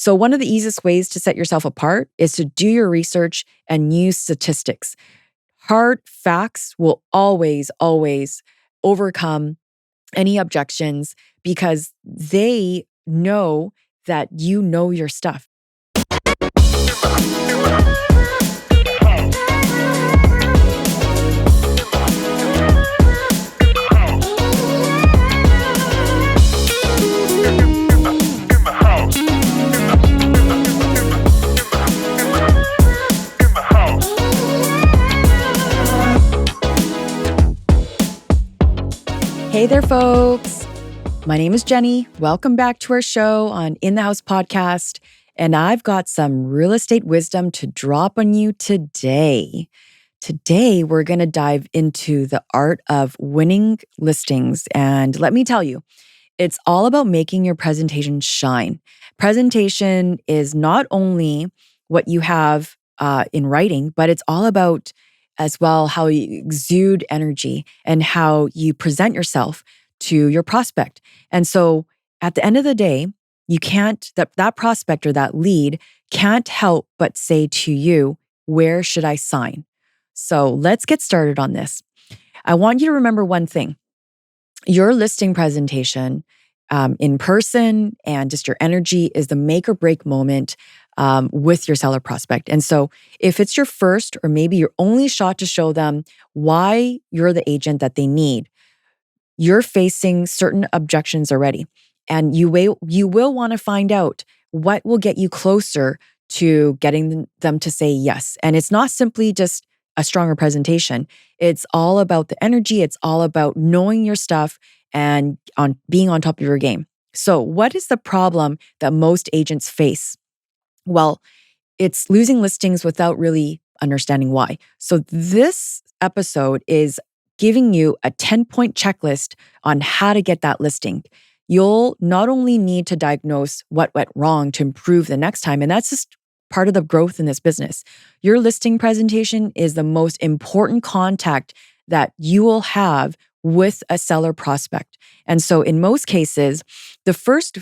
So, one of the easiest ways to set yourself apart is to do your research and use statistics. Hard facts will always overcome any objections because they know that you know your stuff. Hey there, folks. My name is Jenny. Welcome back to our show on In the House podcast. And I've got some real estate wisdom to drop on you today. Today, we're going to dive into the art of winning listings. And let me tell you, it's all about making your presentation shine. Presentation is not only what you have in writing, but it's all about as well how you exude energy and how you present yourself to your prospect. And so at the end of the day, you can't, that prospect or that lead can't help but say to you, where should I sign? So let's get started on this. I want you to remember one thing. Your listing presentation in person and just your energy is the make or break moment with your seller prospect. And so if it's your first or maybe your only shot to show them why you're the agent that they need, you're facing certain objections already. And you will want to find out what will get you closer to getting them to say yes. And it's not simply just a stronger presentation. It's all about the energy. It's all about knowing your stuff and being on top of your game. So what is the problem that most agents face? Well, it's losing listings without really understanding why. So this episode is giving you a 10-point checklist on how to get that listing. You'll not only need to diagnose what went wrong to improve the next time, and that's just part of the growth in this business. Your listing presentation is the most important contact that you will have with a seller prospect. And so in most cases, the first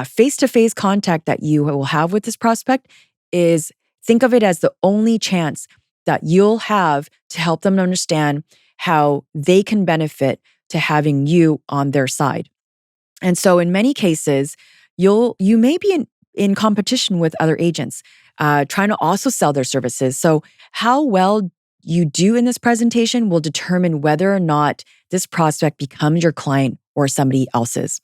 face-to-face contact that you will have with this prospect is, think of it as the only chance that you'll have to help them understand how they can benefit to having you on their side. And so in many cases, you may be in competition with other agents trying to also sell their services. So how well you do in this presentation will determine whether or not this prospect becomes your client or somebody else's.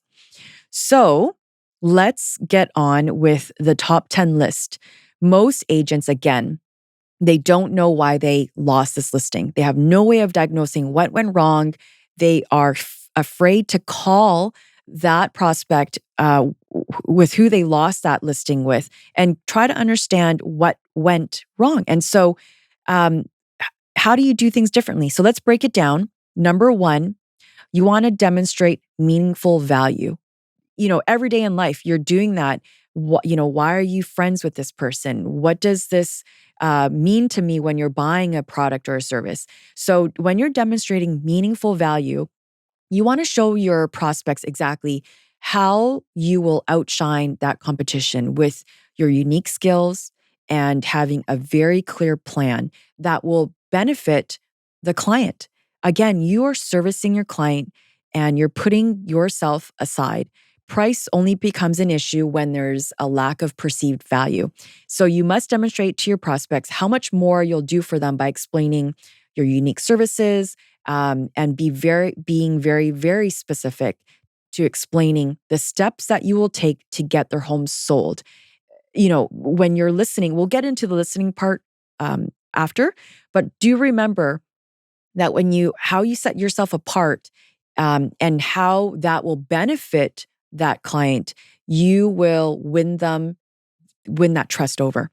So let's get on with the top 10 list. Most agents, again, they don't know why they lost this listing. They have no way of diagnosing what went wrong. They are afraid to call that prospect with who they lost that listing with and try to understand what went wrong. And so how do you do things differently? So let's break it down. Number one, you want to demonstrate meaningful value. Every day in life, you're doing that. Why are you friends with this person? What does this mean to me when you're buying a product or a service? So when you're demonstrating meaningful value, you want to show your prospects exactly how you will outshine that competition with your unique skills and having a very clear plan that will benefit the client. Again, you are servicing your client and you're putting yourself aside. Price only becomes an issue when there's a lack of perceived value. So you must demonstrate to your prospects how much more you'll do for them by explaining your unique services and being very, very specific to explaining the steps that you will take to get their home sold. When you're listening, we'll get into the listening part after, but do remember that how you set yourself apart and how that will benefit that client, you will win that trust over.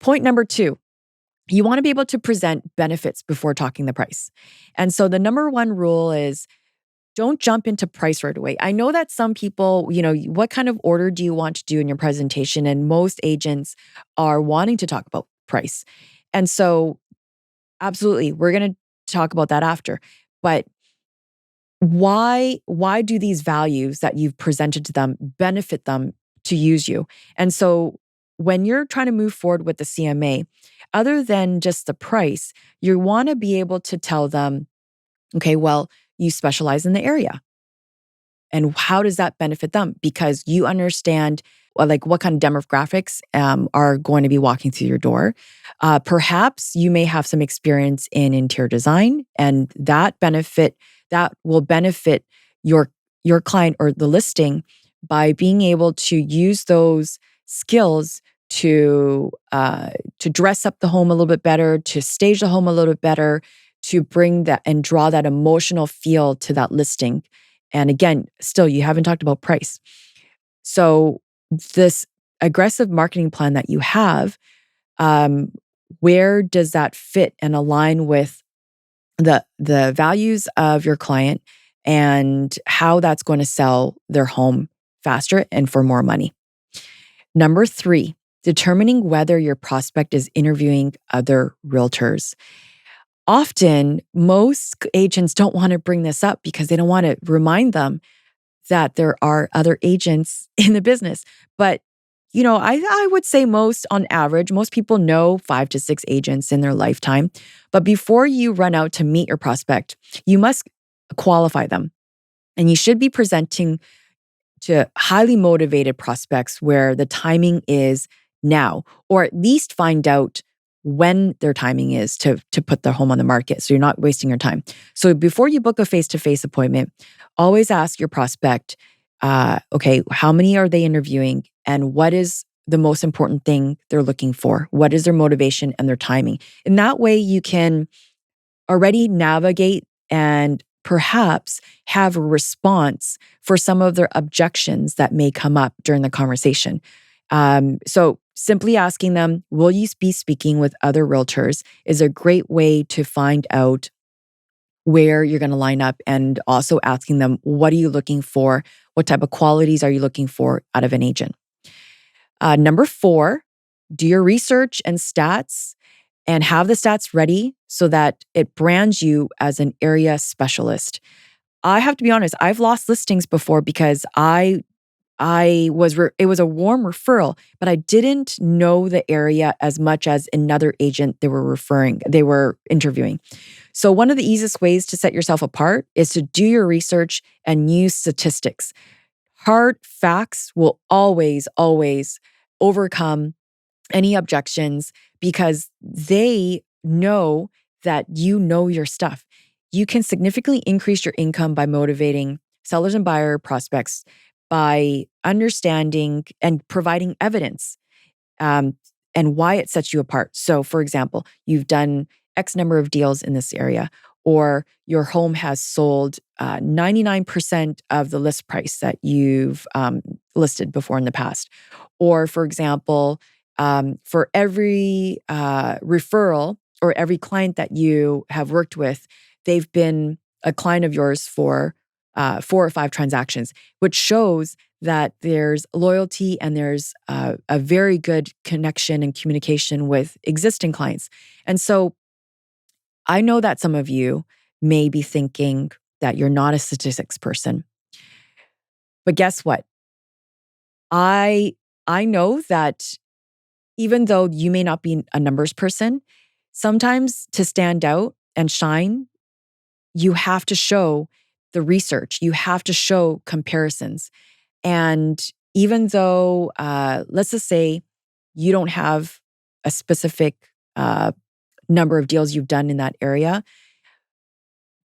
Point number 2, you want to be able to present benefits before talking the price. And so the number one rule is don't jump into price right away. I know that some people, what kind of order do you want to do in your presentation? And most agents are wanting to talk about price. And so absolutely, we're going to talk about that after. But why do these values that you've presented to them benefit them to use you. And so when you're trying to move forward with the CMA, other than just the price, you want to be able to tell them, okay, well, you specialize in the area. And how does that benefit them? Because you understand like what kind of demographics are going to be walking through your door. Perhaps you may have some experience in interior design, and that will benefit your your client or the listing by being able to use those skills to dress up the home a little bit better, to stage the home a little bit better, to bring that and draw that emotional feel to that listing. And again, still, you haven't talked about price. So, this aggressive marketing plan that you have, um, where does that fit and align with the values of your client and how that's going to sell their home faster and for more money? Number three, determining whether your prospect is interviewing other realtors. Often, most agents don't want to bring this up because they don't want to remind them that there are other agents in the business. But, I would say on average, most people know 5 to 6 agents in their lifetime. But before you run out to meet your prospect, you must qualify them. And you should be presenting to highly motivated prospects where the timing is now, or at least find out when their timing is to put their home on the market so you're not wasting your time. So before you book a face-to-face appointment, always ask your prospect, okay, how many are they interviewing and what is the most important thing they're looking for? What is their motivation and their timing? In that way, you can already navigate and perhaps have a response for some of their objections that may come up during the conversation. So simply asking them, will you be speaking with other realtors is a great way to find out where you're going to line up, and also asking them, what are you looking for? What type of qualities are you looking for out of an agent? Number four, do your research and stats and have the stats ready so that it brands you as an area specialist. I have to be honest, I've lost listings before because it was a warm referral, but I didn't know the area as much as another agent they were interviewing. So one of the easiest ways to set yourself apart is to do your research and use statistics. Hard facts will always overcome any objections because they know that you know your stuff. You can significantly increase your income by motivating sellers and buyer prospects by understanding and providing evidence, um, and why it sets you apart. So, for example, you've done X number of deals in this area, or your home has sold 99% of the list price that you've listed before in the past. Or, for example, for every referral or every client that you have worked with, they've been a client of yours for 4 or 5 transactions, which shows that there's loyalty and there's a very good connection and communication with existing clients. And so I know that some of you may be thinking that you're not a statistics person. But guess what? I know that even though you may not be a numbers person, sometimes to stand out and shine, you have to show the research. You have to show comparisons. And even though, let's just say you don't have a specific number of deals you've done in that area,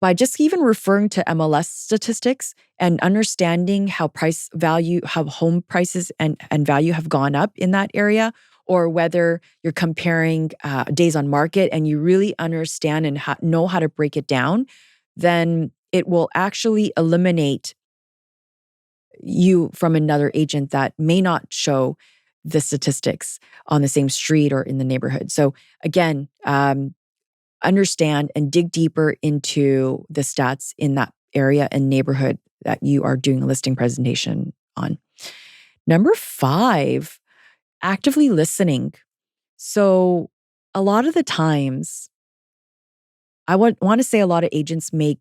by just even referring to MLS statistics and understanding how home prices and value have gone up in that area, or whether you're comparing days on market and you really understand and know how to break it down, then it will actually eliminate you from another agent that may not show the statistics on the same street or in the neighborhood. So again, understand and dig deeper into the stats in that area and neighborhood that you are doing a listing presentation on. Number 5, actively listening. So a lot of the times, I want to say a lot of agents make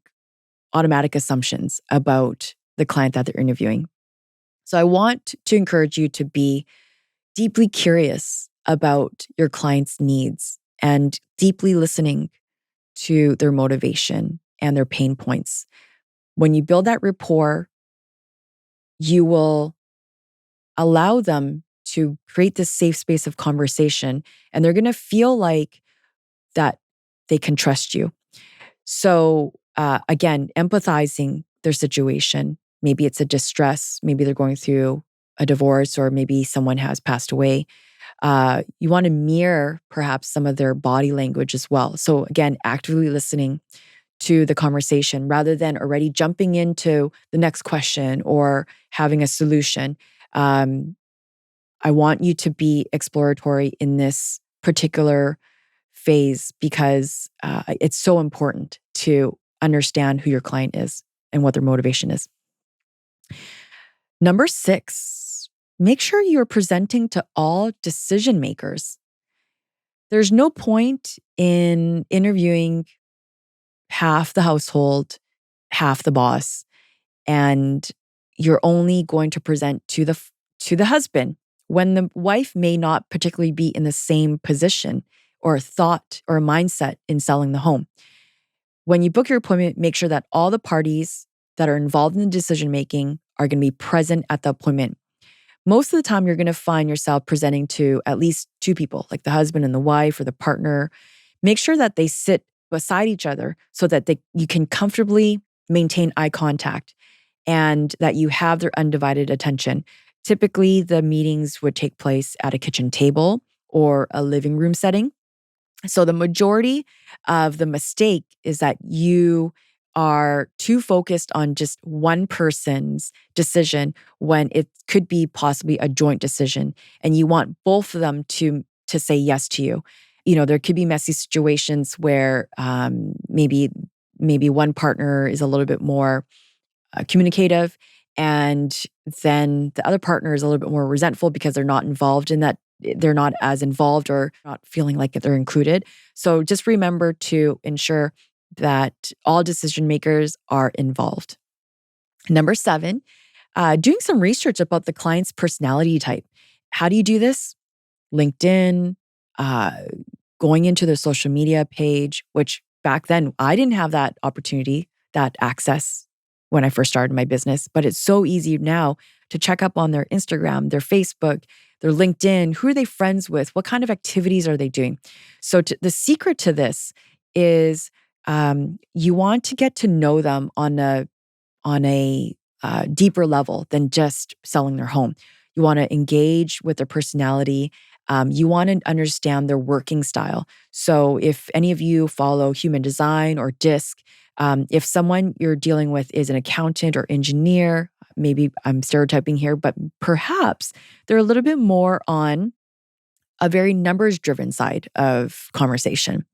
automatic assumptions about the client that they're interviewing. So I want to encourage you to be deeply curious about your client's needs and deeply listening to their motivation and their pain points. When you build that rapport, you will allow them to create this safe space of conversation, and they're going to feel like that they can trust you. So, again, empathizing their situation. Maybe it's a distress, maybe they're going through a divorce, or maybe someone has passed away. You want to mirror perhaps some of their body language as well. So, again, actively listening to the conversation rather than already jumping into the next question or having a solution. Um, I want you to be exploratory in this particular phase because it's so important to understand who your client is and what their motivation is. Number 6, make sure you're presenting to all decision makers. There's no point in interviewing half the household, half the boss, and you're only going to present to the husband when the wife may not particularly be in the same position or thought or mindset in selling the home. When you book your appointment, make sure that all the parties that are involved in the decision making are going to be present at the appointment. Most of the time, you're going to find yourself presenting to at least 2 people, like the husband and the wife or the partner. Make sure that they sit beside each other so that you can comfortably maintain eye contact and that you have their undivided attention. Typically, the meetings would take place at a kitchen table or a living room setting. So the majority of the mistake is that you are too focused on just one person's decision when it could be possibly a joint decision, and you want both of them to say yes to you. There could be messy situations where maybe one partner is a little bit more communicative, and then the other partner is a little bit more resentful because they're not involved in that. They're not as involved or not feeling like they're included. So just remember to ensure that all decision makers are involved. Number 7, doing some research about the client's personality type. How do you do this? LinkedIn, uh, going into their social media page, which back then I didn't have that opportunity, that access when I first started my business, but it's so easy now to check up on their Instagram, their Facebook, their LinkedIn. Who are they friends with? What kind of activities are they doing? So the secret to this is you want to get to know them on a deeper level than just selling their home. You want to engage with their personality. You want to understand their working style. So if any of you follow human design or DISC, if someone you're dealing with is an accountant or engineer, maybe I'm stereotyping here, but perhaps they're a little bit more on a very numbers driven side of conversation.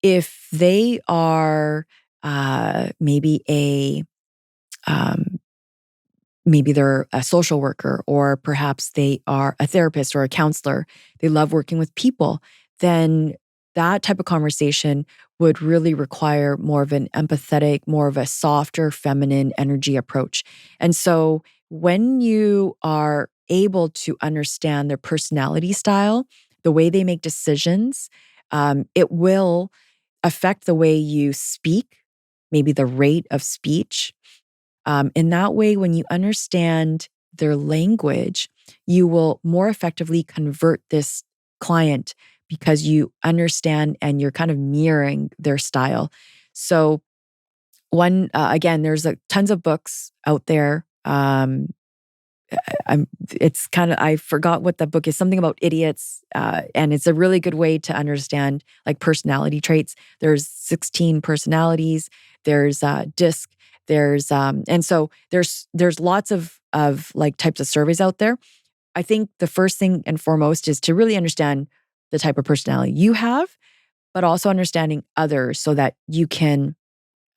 If they are maybe um, maybe they're a social worker, or perhaps they are a therapist or a counselor, they love working with people, then that type of conversation would really require more of an empathetic, more of a softer, feminine energy approach. And so when you are able to understand their personality style, the way they make decisions, it will affect the way you speak, maybe the rate of speech. In that way, when you understand their language, you will more effectively convert this client because you understand and you're kind of mirroring their style. So, again, there's tons of books out there. It's kind of, I forgot what the book is, something about idiots. And it's a really good way to understand like personality traits. There's 16 personalities, there's DISC, and so there's lots of like types of surveys out there. I think the first thing and foremost is to really understand the type of personality you have, but also understanding others so that you can,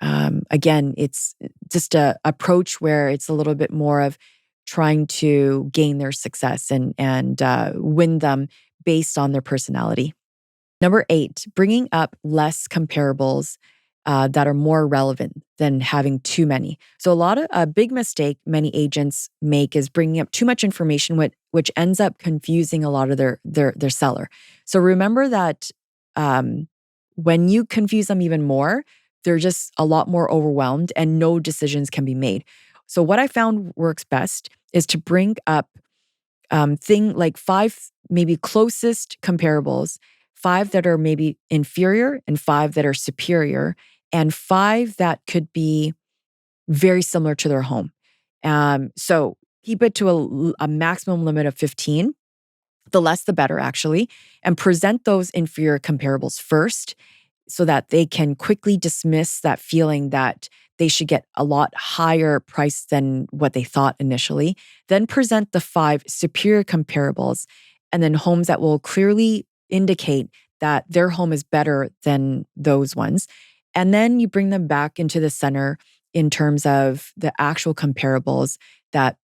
again, it's just a approach where it's a little bit more of trying to gain their success and win them based on their personality. Number 8, bringing up less comparables that are more relevant than having too many. So a big mistake many agents make is bringing up too much information, which ends up confusing a lot of their seller. So remember that um, when you confuse them even more, they're just a lot more overwhelmed and no decisions can be made. So what I found works best is to bring up thing like five maybe closest comparables, five that are maybe inferior and five that are superior, and five that could be very similar to their home. So keep it to a maximum limit of 15, the less the better, actually, and present those inferior comparables first so that they can quickly dismiss that feeling that they should get a lot higher price than what they thought initially. Then present the five superior comparables and then homes that will clearly indicate that their home is better than those ones. And then you bring them back into the center in terms of the actual comparables that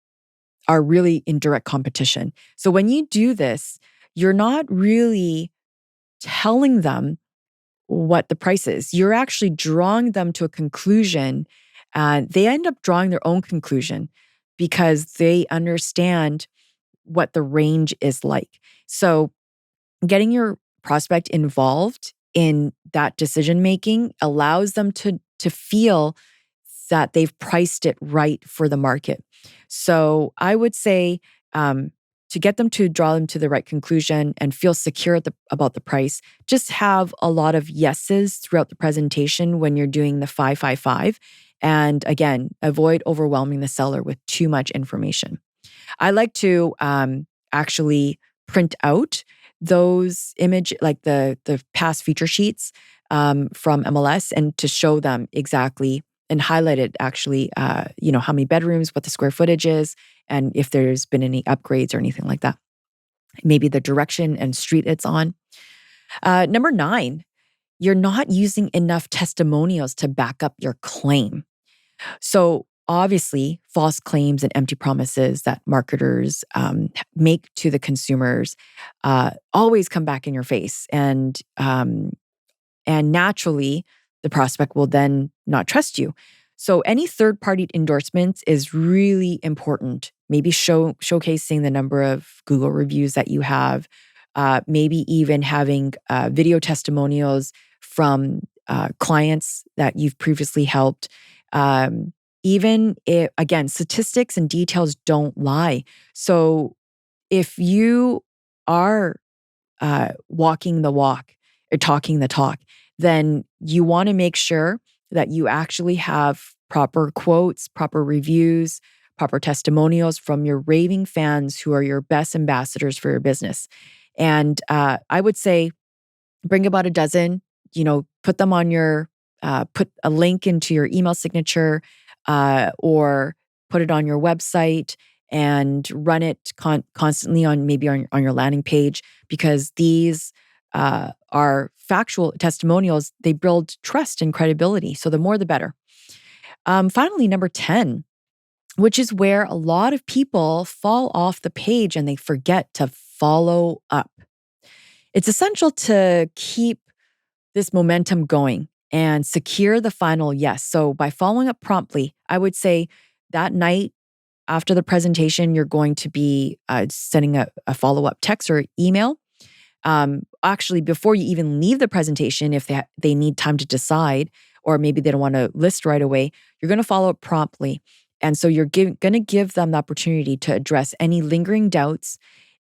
are really in direct competition. So when you do this, you're not really telling them what the price is. You're actually drawing them to a conclusion. They end up drawing their own conclusion because they understand what the range is like. So, getting your prospect involved in that decision making allows them to feel that they've priced it right for the market. So I would say to get them to draw them to the right conclusion and feel secure about the price, just have a lot of yeses throughout the presentation when you're doing the 555. And again, avoid overwhelming the seller with too much information. I like to actually print out those image, like the past feature sheets from MLS, and to show them exactly and highlight it actually, how many bedrooms, what the square footage is, and if there's been any upgrades or anything like that. Maybe the direction and street it's on. Number 9, you're not using enough testimonials to back up your claim. So obviously, false claims and empty promises that marketers make to the consumers always come back in your face, and naturally, the prospect will then not trust you. So any third-party endorsements is really important. Maybe showcasing the number of Google reviews that you have, maybe even having video testimonials from clients that you've previously helped. Even if, again, statistics and details don't lie. So if you are walking the walk or talking the talk, then you want to make sure that you actually have proper quotes, proper reviews, proper testimonials from your raving fans who are your best ambassadors for your business. And I would say bring about a dozen, put them on put a link into your email signature or put it on your website and run it constantly on maybe on your landing page, because these are factual testimonials. They build trust and credibility. So the more, the better. Finally, number 10, which is where a lot of people fall off the page and they forget to follow up. It's essential to keep this momentum going and secure the final yes. So by following up promptly, I would say that night after the presentation, you're going to be sending a follow-up text or email. Actually, before you even leave the presentation, if they need time to decide, or maybe they don't want to list right away, you're going to follow up promptly. And so you're going to give them the opportunity to address any lingering doubts.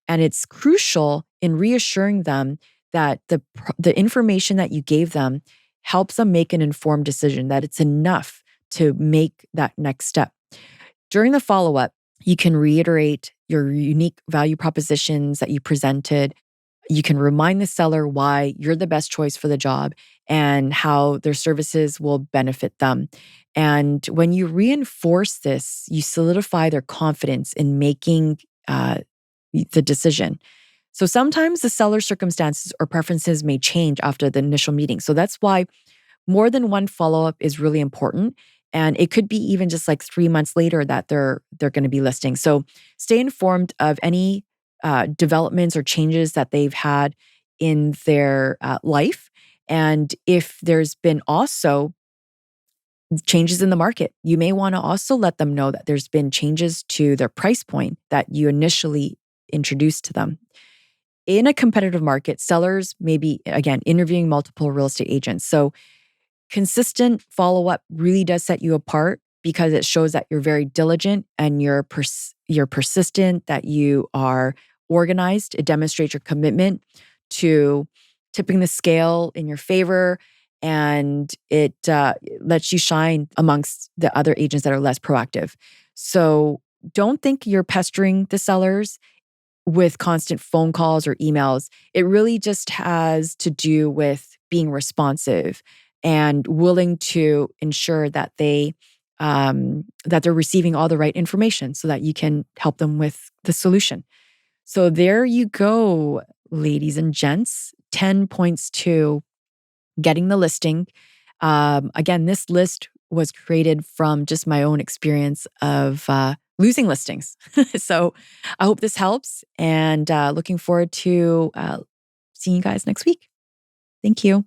And it's crucial in reassuring them that the information that you gave them helps them make an informed decision, that it's enough to make that next step. During the follow-up, you can reiterate your unique value propositions that you presented. You can remind the seller why you're the best choice for the job and how their services will benefit them. And when you reinforce this, you solidify their confidence in making the decision. So sometimes the seller's circumstances or preferences may change after the initial meeting. So that's why more than one follow-up is really important. And it could be even just like 3 months later that they're going to be listing. So stay informed of any developments or changes that they've had in their life. And if there's been also changes in the market. You may want to also let them know that there's been changes to their price point that you initially introduced to them. In a competitive market, sellers may be, again, interviewing multiple real estate agents. So consistent follow up really does set you apart because it shows that you're very diligent and you're persistent, that you are organized. It demonstrates your commitment to tipping the scale in your favor, and it lets you shine amongst the other agents that are less proactive. So don't think you're pestering the sellers with constant phone calls or emails. It really just has to do with being responsive and willing to ensure that that they're receiving all the right information so that you can help them with the solution. So there you go, ladies and gents. 10 points to getting the listing. Again, this list was created from just my own experience of losing listings. So I hope this helps, and looking forward to seeing you guys next week. Thank you.